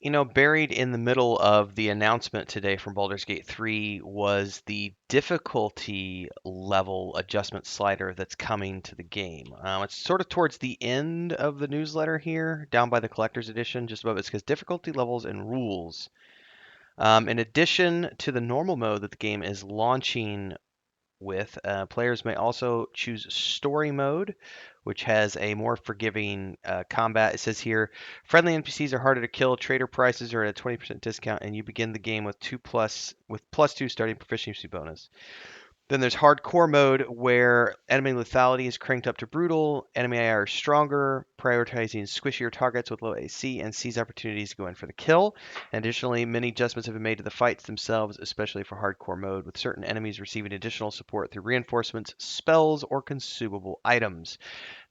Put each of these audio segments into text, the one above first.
Buried in the middle of the announcement today from Baldur's Gate 3 was the difficulty level adjustment slider that's coming to the game. It's sort of towards the end of the newsletter here, down by the collector's edition, just above it says difficulty levels and rules. In addition to the normal mode that the game is launching with. Players may also choose story mode, which has a more forgiving combat. It says here, friendly NPCs are harder to kill. Trader prices are at a 20% discount, and you begin the game with +2 starting proficiency bonus. Then there's hardcore mode where enemy lethality is cranked up to brutal, enemy IR is stronger, prioritizing squishier targets with low AC, and seize opportunities to go in for the kill. Additionally, many adjustments have been made to the fights themselves, especially for hardcore mode, with certain enemies receiving additional support through reinforcements, spells, or consumable items.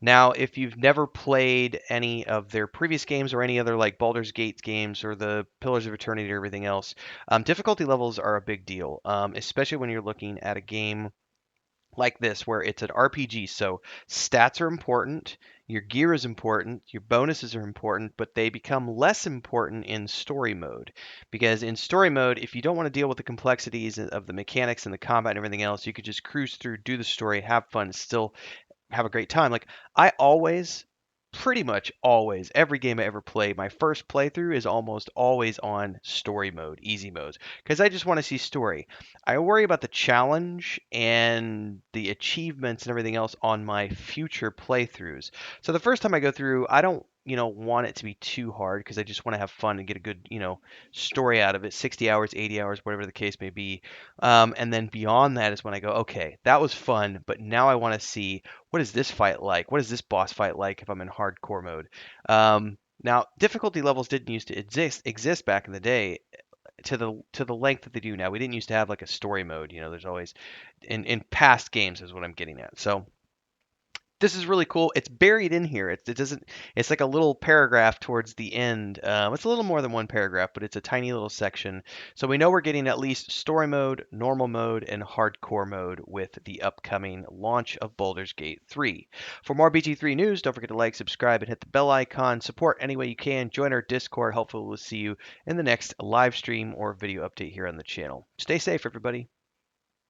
Now, if you've never played any of their previous games or any other like Baldur's Gate games or the Pillars of Eternity or everything else, difficulty levels are a big deal, especially when you're looking at a game like this where it's an RPG. So stats are important, your gear is important, your bonuses are important, but they become less important in story mode. Because in story mode, if you don't want to deal with the complexities of the mechanics and the combat and everything else, you could just cruise through, do the story, have fun, still have a great time. Like I always, pretty much always, every game I ever play, my first playthrough is almost always on story mode, easy mode, because I just want to see story. I worry about the challenge and the achievements and everything else on my future playthroughs. So the first time I go through, I don't, want it to be too hard because I just want to have fun and get a good, story out of it, 60 hours, 80 hours, whatever the case may be. And then beyond that is when I go, okay, that was fun, but now I want to see what is this fight like? What is this boss fight like if I'm in hardcore mode? Now, difficulty levels didn't used to exist back in the day to the length that they do now. We didn't used to have like a story mode. There's always in past games is what I'm getting at. So this is really cool. It's buried in here. It doesn't. It's like a little paragraph towards the end. It's a little more than one paragraph, but it's a tiny little section. So we know we're getting at least story mode, normal mode, and hardcore mode with the upcoming launch of Baldur's Gate 3. For more BG3 news, don't forget to like, subscribe, and hit the bell icon. Support any way you can. Join our Discord. Hopefully, we'll see you in the next live stream or video update here on the channel. Stay safe, everybody.